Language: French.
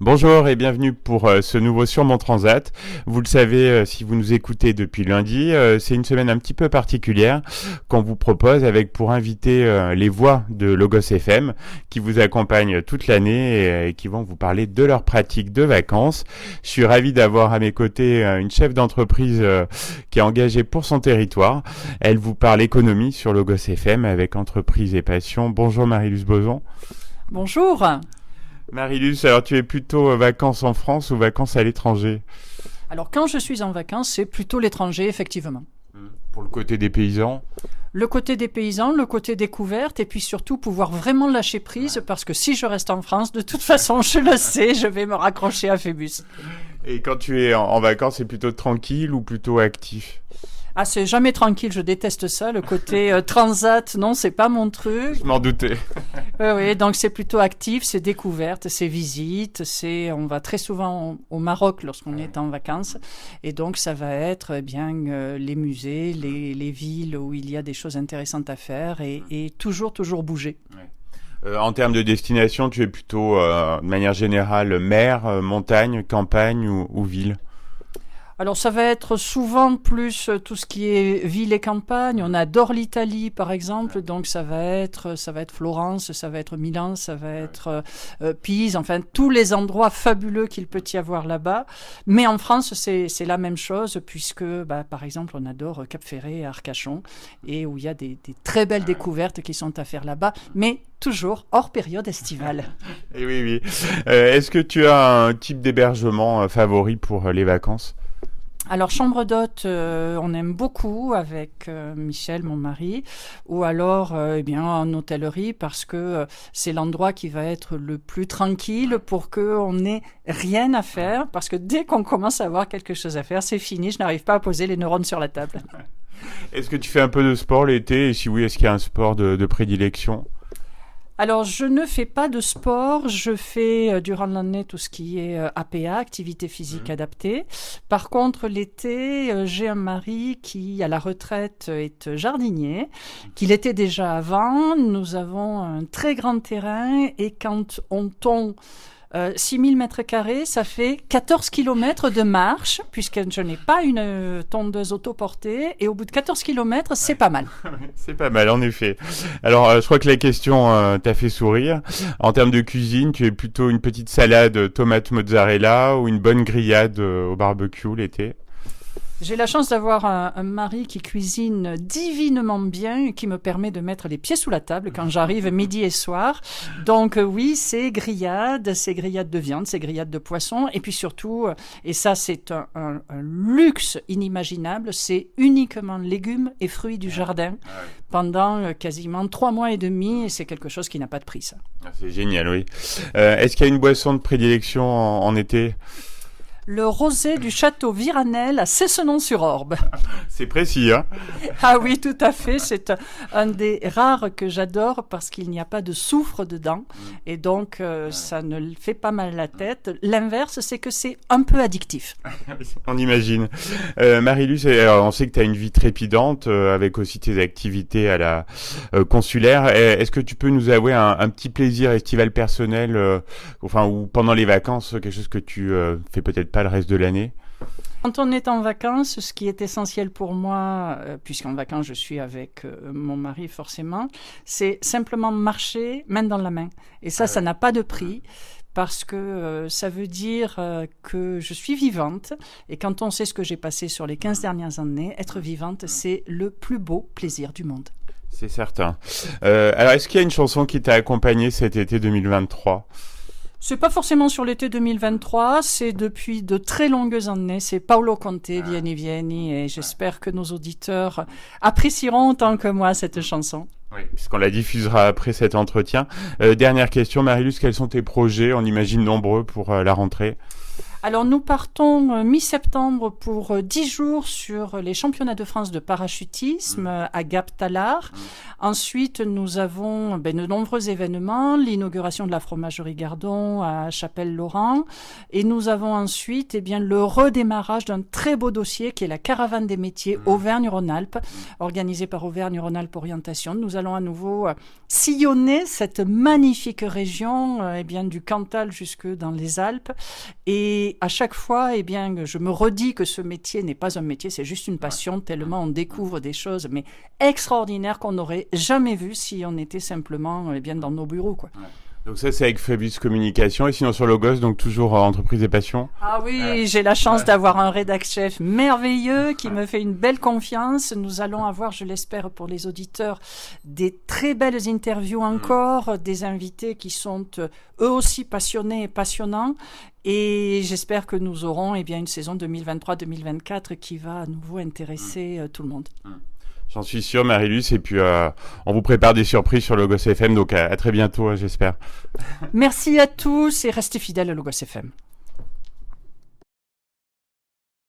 Bonjour et bienvenue pour ce nouveau Sur mon Transat. Vous le savez, si vous nous écoutez depuis lundi, c'est une semaine un petit peu particulière qu'on vous propose avec pour inviter les voix de Logos FM qui vous accompagnent toute l'année et qui vont vous parler de leurs pratiques de vacances. Je suis ravi d'avoir à mes côtés une chef d'entreprise qui est engagée pour son territoire. Elle vous parle économie sur Logos FM avec entreprise et passion. Bonjour Marie-Luce Boson. Bonjour. Marie-Luce, alors tu es plutôt vacances en France ou vacances à l'étranger? Alors quand je suis en vacances, c'est plutôt l'étranger, effectivement. Pour le côté des paysans? Le côté des paysans, le côté découverte, et puis surtout pouvoir vraiment lâcher prise, parce que si je reste en France, de toute façon, je le sais, je vais me raccrocher à Phébus. Et quand tu es en vacances, c'est plutôt tranquille ou plutôt actif? Ah, c'est jamais tranquille, je déteste ça. Le côté transat, non, c'est pas mon truc. Je m'en doutais. Oui, donc c'est plutôt actif, c'est découverte, c'est visite, on va très souvent au Maroc lorsqu'on est en vacances. Et donc ça va être les musées, les villes où il y a des choses intéressantes à faire et toujours bouger. Ouais. En termes de destination, tu es plutôt, de manière générale, mer, montagne, campagne ou ville? Alors ça va être souvent plus tout ce qui est ville et campagne. On adore l'Italie par exemple, donc ça va être Florence, ça va être Milan, ça va être Pise, enfin tous les endroits fabuleux qu'il peut y avoir là-bas. Mais en France c'est la même chose puisque par exemple on adore Cap-Ferré et Arcachon et où il y a des très belles découvertes qui sont à faire là-bas, mais toujours hors période estivale. Et oui. Est-ce que tu as un type d'hébergement favori pour les vacances? Alors, chambre d'hôte, on aime beaucoup avec Michel, mon mari, ou alors en hôtellerie parce que c'est l'endroit qui va être le plus tranquille pour qu'on n'ait rien à faire parce que dès qu'on commence à avoir quelque chose à faire, c'est fini, je n'arrive pas à poser les neurones sur la table. Est-ce que tu fais un peu de sport l'été et si oui, est-ce qu'il y a un sport de prédilection? Alors, je ne fais pas de sport, je fais durant l'année tout ce qui est APA, activité physique adaptée. Par contre, l'été, j'ai un mari qui, à la retraite, est jardinier, qu'il était déjà avant. Nous avons un très grand terrain et quand on tombe 6000 mètres carrés, ça fait 14 km de marche, puisque je n'ai pas une tondeuse autoportée, et au bout de 14 km, c'est pas mal. C'est pas mal, en effet. Alors, je crois que la question t'a fait sourire. En termes de cuisine, tu es plutôt une petite salade tomate mozzarella ou une bonne grillade au barbecue l'été? J'ai la chance d'avoir un mari qui cuisine divinement bien et qui me permet de mettre les pieds sous la table quand j'arrive midi et soir. Donc oui, c'est grillades de viande, c'est grillades de poisson. Et puis surtout, et ça c'est un luxe inimaginable, c'est uniquement légumes et fruits du jardin pendant quasiment 3 mois et demi. Et c'est quelque chose qui n'a pas de prix, ça. C'est génial, oui. Est-ce qu'il y a une boisson de prédilection en été? Le rosé du château Viranel à Cessenon-sur-Orbe. C'est précis, hein? Ah oui, tout à fait. C'est un des rares que j'adore parce qu'il n'y a pas de soufre dedans. Et donc, ça ne fait pas mal la tête. L'inverse, c'est que c'est un peu addictif. On imagine. Marie-Luce, on sait que tu as une vie trépidante avec aussi tes activités à la consulaire. Est-ce que tu peux nous avouer un petit plaisir estival personnel, ou pendant les vacances, quelque chose que tu fais peut-être pas le reste de l'année? Quand on est en vacances, ce qui est essentiel pour moi, puisqu'en vacances je suis avec mon mari forcément, c'est simplement marcher main dans la main. Et ça n'a pas de prix. Parce que ça veut dire que je suis vivante. Et quand on sait ce que j'ai passé sur les 15 dernières années, être vivante, c'est le plus beau plaisir du monde. C'est certain. Alors, est-ce qu'il y a une chanson qui t'a accompagné cet été 2023? C'est pas forcément sur l'été 2023, c'est depuis de très longues années. C'est Paolo Conte, Vieni Vieni, et j'espère que nos auditeurs apprécieront autant que moi cette chanson. Oui, puisqu'on la diffusera après cet entretien. Dernière question, Marie-Luce, quels sont tes projets? On imagine nombreux pour la rentrée. Alors nous partons mi-septembre pour 10 jours sur les championnats de France de parachutisme à Gap-Talard. Ensuite, nous avons de nombreux événements, l'inauguration de la fromagerie Gardon à Chapelle-Laurent, et nous avons ensuite le redémarrage d'un très beau dossier qui est la caravane des métiers Auvergne-Rhône-Alpes, organisée par Auvergne-Rhône-Alpes Orientation. Nous allons à nouveau sillonner cette magnifique région du Cantal jusque dans les Alpes, et à chaque fois je me redis que ce métier n'est pas un métier, c'est juste une passion, tellement on découvre des choses mais extraordinaires qu'on n'aurait jamais vues si on était simplement dans nos bureaux, quoi. Donc ça, c'est avec Fabius Communication. Et sinon, sur Logos, donc toujours entreprise et passion. Ah oui, j'ai la chance d'avoir un rédac-chef merveilleux qui me fait une belle confiance. Nous allons avoir, je l'espère pour les auditeurs, des très belles interviews encore, des invités qui sont eux aussi passionnés et passionnants. Et j'espère que nous aurons une saison 2023-2024 qui va à nouveau intéresser tout le monde. J'en suis sûr, Marie-Luce, et puis on vous prépare des surprises sur Logos FM, donc à très bientôt, j'espère. Merci à tous et restez fidèles à Logos FM.